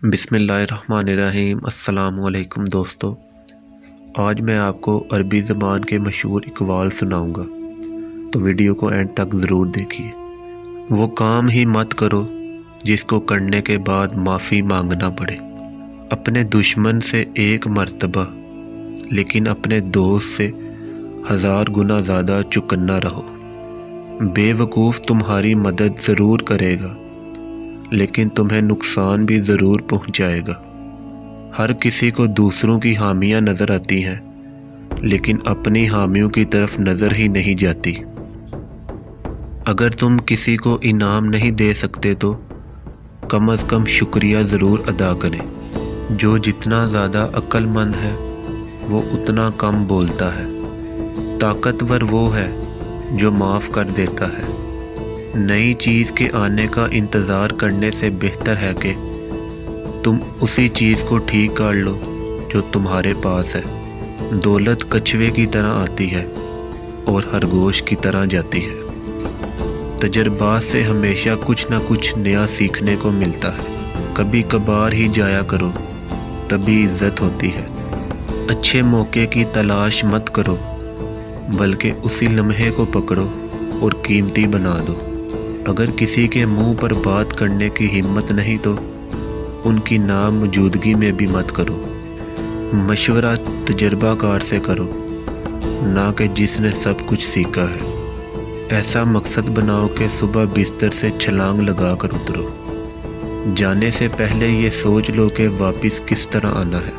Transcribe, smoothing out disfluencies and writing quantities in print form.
بسم اللہ الرحمن الرحیم۔ السلام علیکم دوستو، آج میں آپ کو عربی زبان کے مشہور اقوال سناؤں گا، تو ویڈیو کو اینڈ تک ضرور دیکھیے۔ وہ کام ہی مت کرو جس کو کرنے کے بعد معافی مانگنا پڑے۔ اپنے دشمن سے 1 مرتبہ لیکن اپنے دوست سے 1000 گنا زیادہ چکنا رہو۔ بے وقوف تمہاری مدد ضرور کرے گا لیکن تمہیں نقصان بھی ضرور پہنچائے گا۔ ہر کسی کو دوسروں کی حامیاں نظر آتی ہیں لیکن اپنی حامیوں کی طرف نظر ہی نہیں جاتی۔ اگر تم کسی کو انعام نہیں دے سکتے تو کم از کم شکریہ ضرور ادا کریں۔ جو جتنا زیادہ عقل مند ہے وہ اتنا کم بولتا ہے۔ طاقتور وہ ہے جو معاف کر دیتا ہے۔ نئی چیز کے آنے کا انتظار کرنے سے بہتر ہے کہ تم اسی چیز کو ٹھیک کر لو جو تمہارے پاس ہے۔ دولت کچھوے کی طرح آتی ہے اور خرگوش کی طرح جاتی ہے۔ تجربات سے ہمیشہ کچھ نہ کچھ نیا سیکھنے کو ملتا ہے۔ کبھی کبھار ہی جایا کرو، تبھی عزت ہوتی ہے۔ اچھے موقع کی تلاش مت کرو بلکہ اسی لمحے کو پکڑو اور قیمتی بنا دو۔ اگر کسی کے منہ پر بات کرنے کی ہمت نہیں تو ان کی ناموجودگی میں بھی مت کرو۔ مشورہ تجربہ کار سے کرو، نہ کہ جس نے سب کچھ سیکھا ہے۔ ایسا مقصد بناؤ کہ صبح بستر سے چھلانگ لگا کر اترو۔ جانے سے پہلے یہ سوچ لو کہ واپس کس طرح آنا ہے۔